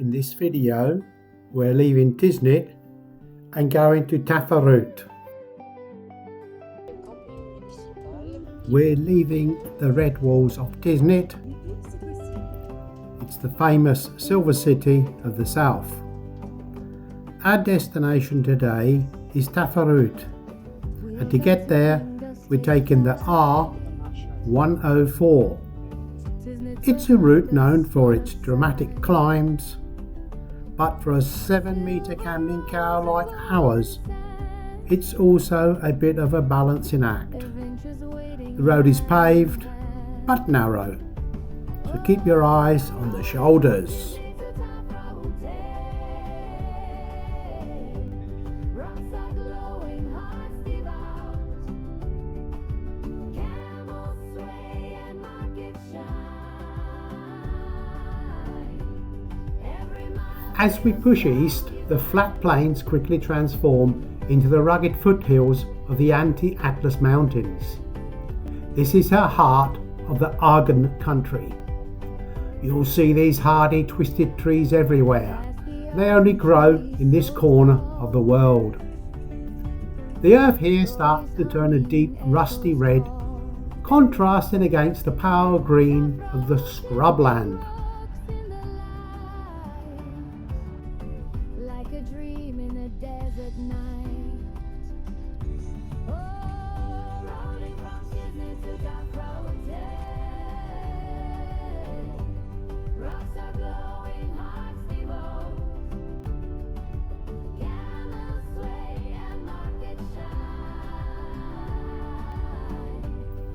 In this video, we're leaving Tiznit and going to Tafraout. We're leaving the red walls of Tiznit. It's the famous silver city of the south. Our destination today is Tafraout, and to get there we're taking the R104. It's a route known for its dramatic climbs, but for a 7-metre camping car like ours, it's also a bit of a balancing act. The road is paved, but narrow, so keep your eyes on the shoulders. As we push east, the flat plains quickly transform into the rugged foothills of the Anti-Atlas Mountains. This is the heart of the Aguerd country. You'll see these hardy, twisted trees everywhere. They only grow in this corner of the world. The earth here starts to turn a deep, rusty red, contrasting against the pale green of the scrubland.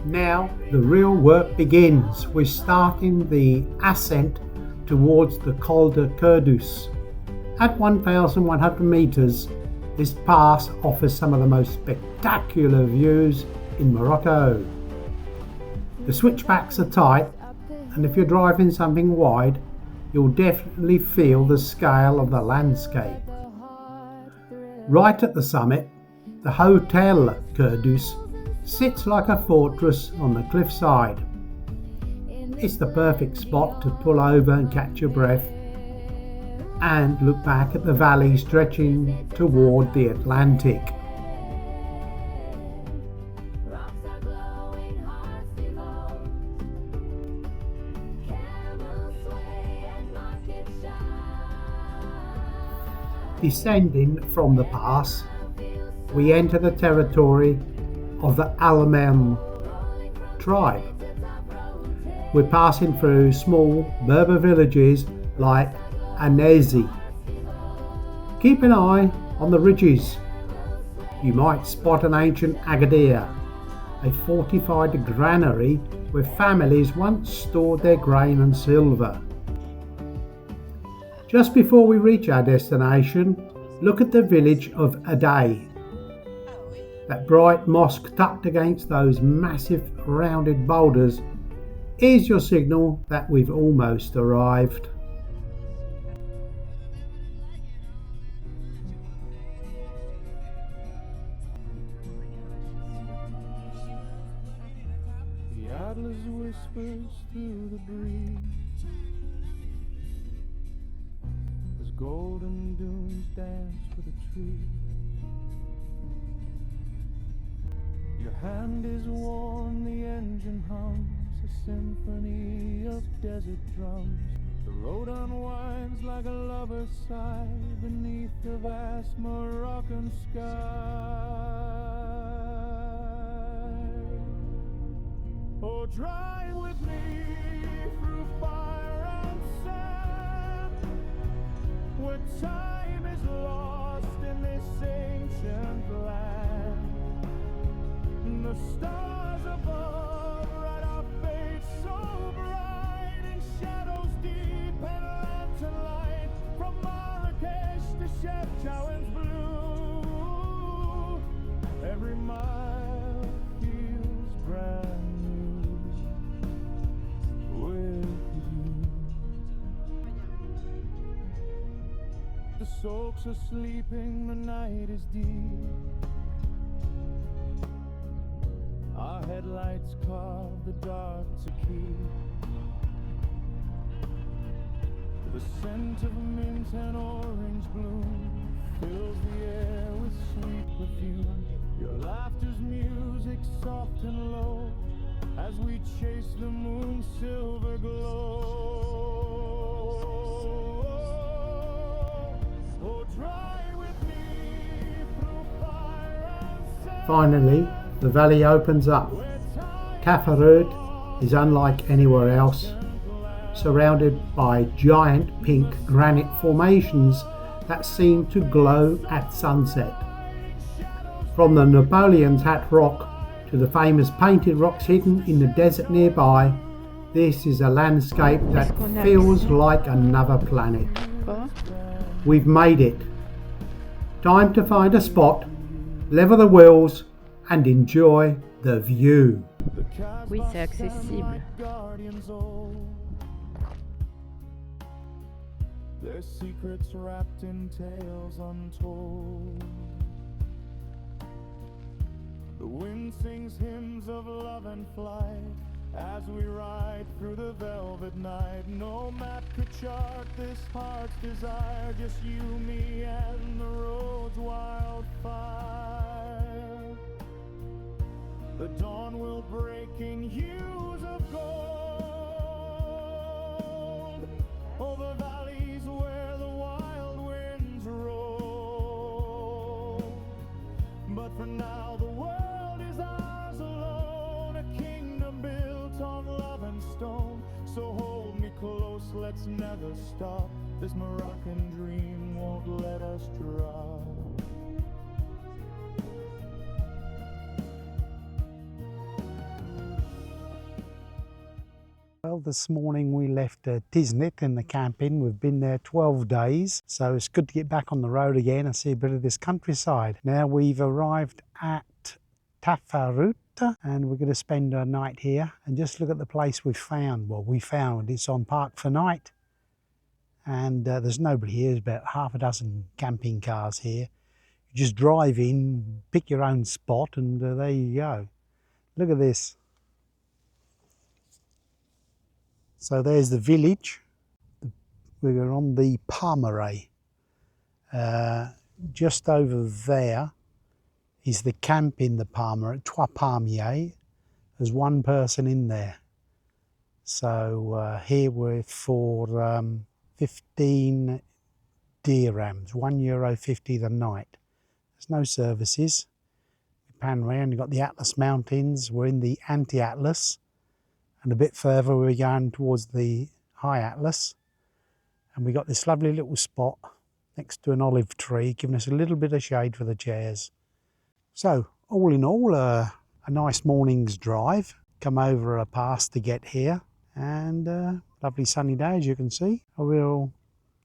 Now the real work begins. We're starting the ascent towards the Col de Kerdous. At 1,100 metres, this pass offers some of the most spectacular views in Morocco. The switchbacks are tight, and if you're driving something wide, you'll definitely feel the scale of the landscape. Right at the summit, the Hotel Kerdous sits like a fortress on the cliffside. It's the perfect spot to pull over and catch your breath and look back at the valley stretching toward the Atlantic. Descending from the pass, we enter the territory of the Ammeln tribe. We're passing through small Berber villages like Amezigh. Keep an eye on the ridges. You might spot an ancient Agadir, a fortified granary where families once stored their grain and silver. Just before we reach our destination, look at the village of Oudad. That bright mosque tucked against those massive rounded boulders is your signal that we've almost arrived. The Atlas whispers through the breeze as golden dunes dance with a tree. Your hand is warm, the engine hums a symphony of desert drums. The road unwinds like a lover's sigh beneath the vast Moroccan sky. Oh, drive with me through fire and sand, where time is lost in this ancient land. The stars above write our fate so bright in shadows deep and lantern light, from Marrakesh to Chefchaouen blue. Every mile feels brand new with you. The Souks are sleeping, the night is deep. Our headlights carve the dark to keep. The scent of mint and orange bloom fills the air with sweet perfume. Your laughter's music soft and low as we chase the moon's silver glow. Oh, try with me through fire and sand. Finally, the valley opens up. Tafraout is unlike anywhere else, surrounded by giant pink granite formations that seem to glow at sunset. From the Napoleon's Hat Rock to the famous Painted Rocks hidden in the desert nearby, this is a landscape that feels like another planet. We've made it. Time to find a spot, level the wheels and enjoy the view. Oui, c'est accessible. Their secrets wrapped in tales untold. The wind sings hymns of love and flight as we ride through the velvet night. No map could chart this heart's desire, just you, me, and the road's wildfire. The dawn will break in hues of gold over valleys where the wild winds roll. But for now the world is ours alone, a kingdom built on love and stone. So hold me close, let's never stop. This Moroccan dream won't let us drop. Well, this morning we left Tiznit in the camping. We've been there 12 days, so it's good to get back on the road again and see a bit of this countryside. Now we've arrived at Tafraout and we're going to spend a night here and just look at the place we found. Well, we found it's on Park for Night and there's nobody here. There's about half a dozen camping cars here. You just drive in, pick your own spot and there you go. Look at this. So there's the village. We're on the Palmerie. Just over there is the camp in the Palmerie, Trois Palmiers. There's one person in there. So here we're for 15 dirhams, €1.50 the night. There's no services. We pan around, you've got the Atlas Mountains. We're in the Anti-Atlas. And a bit further we're going towards the High Atlas. And we got this lovely little spot next to an olive tree, giving us a little bit of shade for the chairs. So, all in all, a nice morning's drive. Come over a pass to get here. And lovely sunny day, as you can see. I will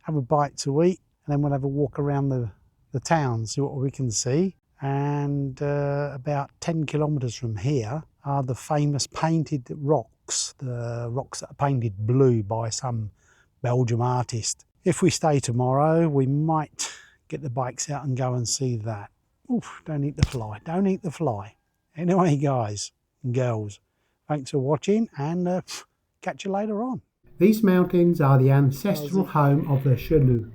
have a bite to eat, and then we'll have a walk around the town, see what we can see. And about 10 kilometres from here are the famous Painted Rocks. The rocks that are painted blue by some Belgium artist. If we stay tomorrow, we might get the bikes out and go and see that. Oof, don't eat the fly, don't eat the fly. Anyway, guys and girls, thanks for watching and catch you later on. These mountains are the ancestral home of the Shleu,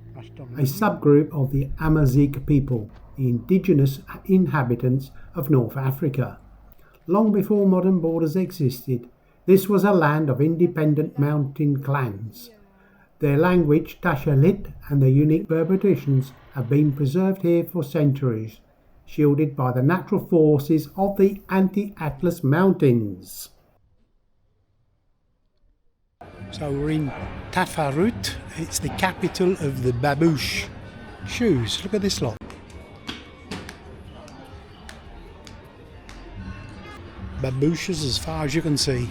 a subgroup of the Amazigh people, the indigenous inhabitants of North Africa. Long before modern borders existed, this was a land of independent mountain clans. Their language, Tashalit, and their unique Berber traditions have been preserved here for centuries, shielded by the natural forces of the Anti-Atlas Mountains. So we're in Tafraout. It's the capital of the Babouche shoes. Look at this lot. Babouches as far as you can see.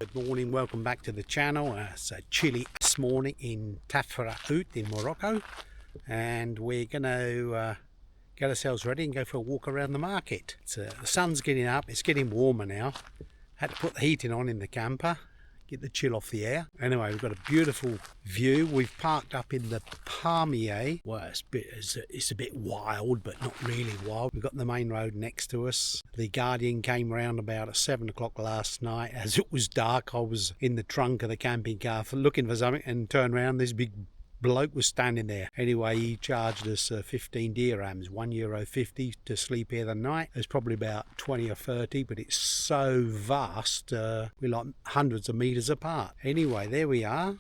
Good morning, welcome back to the channel. It's a chilly this morning in Tafraout in Morocco. and we're going to get ourselves ready and go for a walk around the market. The sun's getting up, it's getting warmer now. Had to put the heating on in the camper, get the chill off the air. Anyway, we've got a beautiful view. We've parked up in the Palmerie. Well, it's a bit wild, but not really wild. We've got the main road next to us. The Guardian came round about at 7 o'clock last night. As it was dark, I was in the trunk of the camping car looking for something and turned around. This big bloke was standing there. Anyway, he charged us 15 dirhams, €1.50 to sleep here the night. There's probably about 20 or 30, but it's so vast, we're like hundreds of metres apart. Anyway, there we are.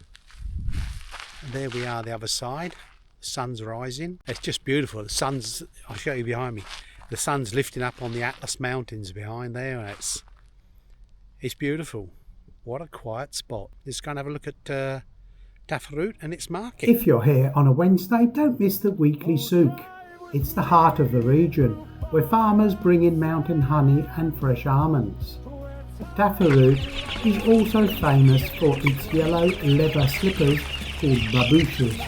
And there we are the other side. The sun's rising. It's just beautiful. The sun's, I'll show you behind me. The sun's lifting up on the Atlas Mountains behind there. It's beautiful. What a quiet spot. Let's go and have a look at Tafraout and its market. If you're here on a Wednesday, don't miss the weekly Souk. It's the heart of the region, where farmers bring in mountain honey and fresh almonds. Tafraout is also famous for its yellow leather slippers called babouches,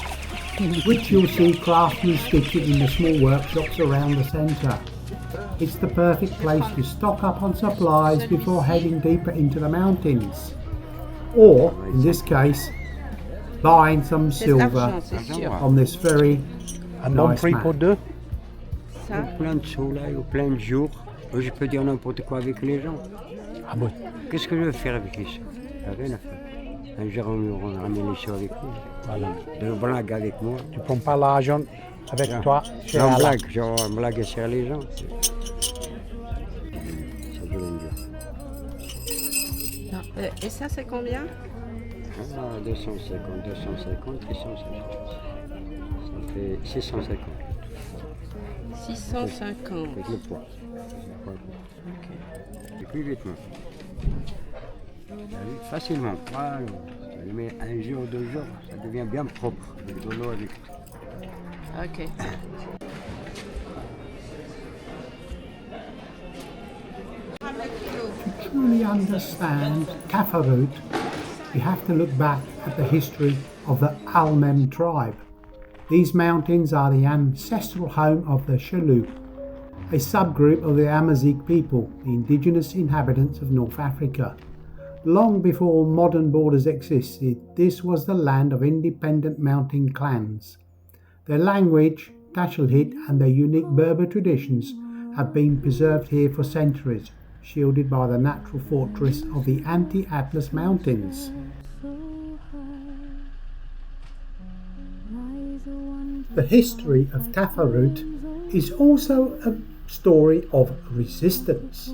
which you'll see craftsmen stitching in the small workshops around the centre. It's the perfect place to stock up on supplies before heading deeper into the mountains. Or, in this case, buying some silver on this very nice map. Au plein de soleil, au plein de jour, je peux dire n'importe quoi avec les gens. Ah bon? Qu'est-ce que je vais faire avec les sous? Rien à faire. Un jour on ramène les sous avec nous. Voilà. De blague avec moi. Tu prends pas l'argent avec toi chez Non, Allah. blague, genre blague sur les gens. Ça devient dur. Et ça, c'est combien? 250, 250, 350. Ça fait 650. 650. Avec le poids. Et plus vite, moi. Facilement. Voilà. Ça le met un jour, 2 jours, ça devient bien propre. Avec de l'eau, avec tout. Ok. To truly understand Tafraout, you have to look back at the history of the Ammeln tribe. These mountains are the ancestral home of the Shleu, a subgroup of the Amazigh people, the indigenous inhabitants of North Africa. Long before modern borders existed, this was the land of independent mountain clans. Their language, Tashilhit, and their unique Berber traditions have been preserved here for centuries, shielded by the natural fortress of the Anti-Atlas Mountains. The history of Tafraout is also a story of resistance.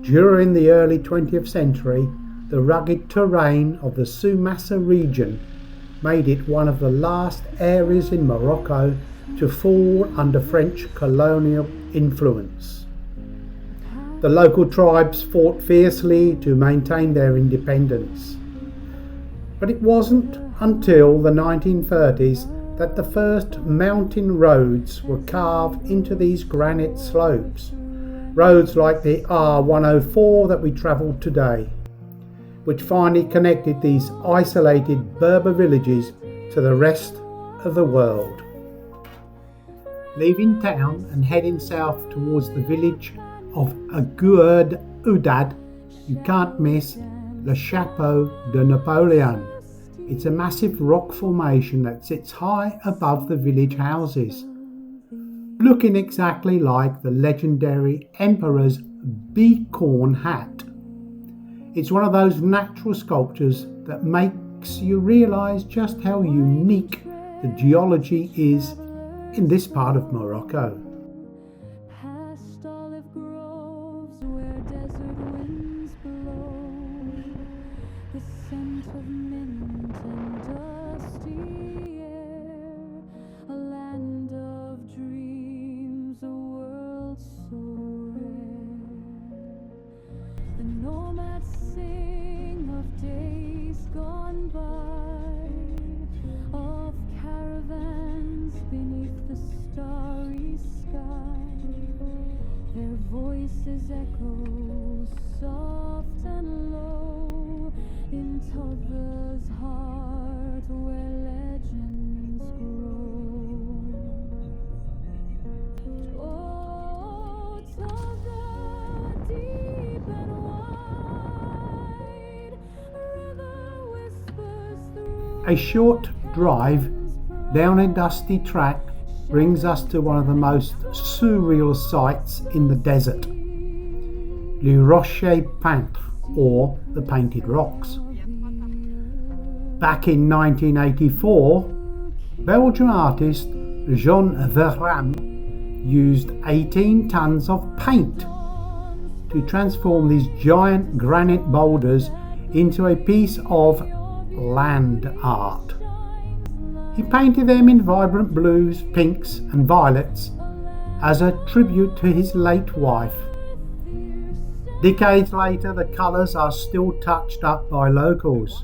During the early 20th century, the rugged terrain of the Souk region made it one of the last areas in Morocco to fall under French colonial influence. The local tribes fought fiercely to maintain their independence. But it wasn't until the 1930s that the first mountain roads were carved into these granite slopes. Roads like the R104 that we travelled today, which finally connected these isolated Berber villages to the rest of the world. Leaving town and heading south towards the village of Aguerd, Oudad, you can't miss the Chapeau de Napoleon. It's a massive rock formation that sits high above the village houses, looking exactly like the legendary emperor's bicorn hat. It's one of those natural sculptures that makes you realise just how unique the geology is in this part of Morocco. Past olive groves where desert winds blow, the scent of mint and dusty air, a land of dreams, a world so rare. The nomads sing of days gone by, of caravans beneath the starry sky. Their voices echo soft and low in Toddler's heart where legends grow. A short drive down a dusty track brings us to one of the most surreal sights in the desert, Les Rochers Peints, or the Painted Rocks. Back in 1984, Belgian artist Jean Verame used 18 tons of paint to transform these giant granite boulders into a piece of land art. He painted them in vibrant blues, pinks and violets as a tribute to his late wife. Decades later, the colours are still touched up by locals,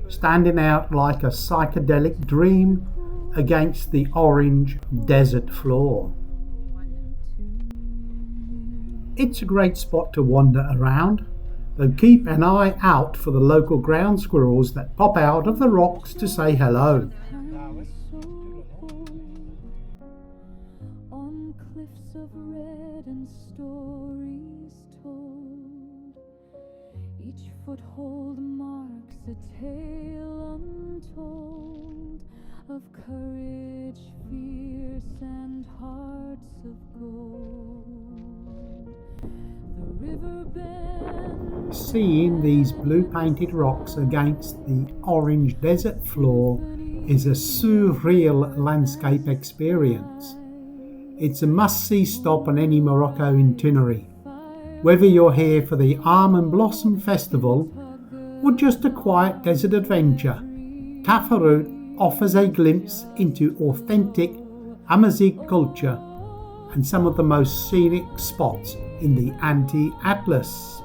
standing out like a psychedelic dream against the orange desert floor. It's a great spot to wander around, though keep an eye out for the local ground squirrels that pop out of the rocks to say hello. On cliffs of red and stories told, each foothold marks a tale untold of courage fierce and hearts of gold. The river bends. Seeing these blue painted rocks against the orange desert floor is a surreal landscape experience. It's a must-see stop on any Morocco itinerary. Whether you're here for the Almond Blossom Festival or just a quiet desert adventure, Tafraout offers a glimpse into authentic Amazigh culture and some of the most scenic spots in the Anti-Atlas.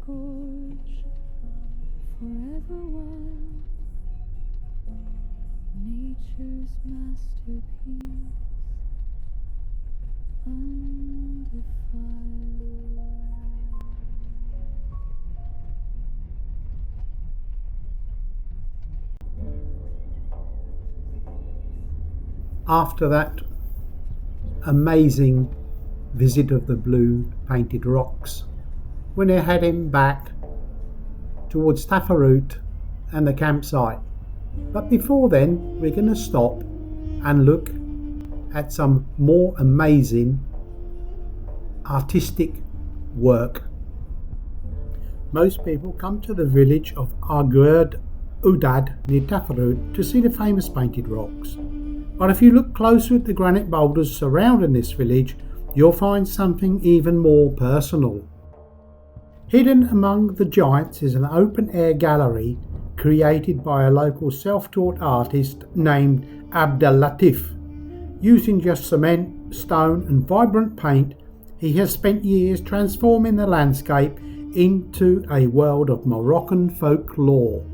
Gorge, forever wild, nature's masterpiece, undefiled. After that amazing visit of the blue painted rocks, we're heading back towards Tafraout and the campsite. But before then, we're going to stop and look at some more amazing artistic work. Most people come to the village of Aguerd, Oudad near Tafraout to see the famous painted rocks. But if you look closer at the granite boulders surrounding this village, you'll find something even more personal. Hidden among the giants is an open-air gallery created by a local self-taught artist named Abdel Latif. Using just cement, stone and vibrant paint, he has spent years transforming the landscape into a world of Moroccan folklore.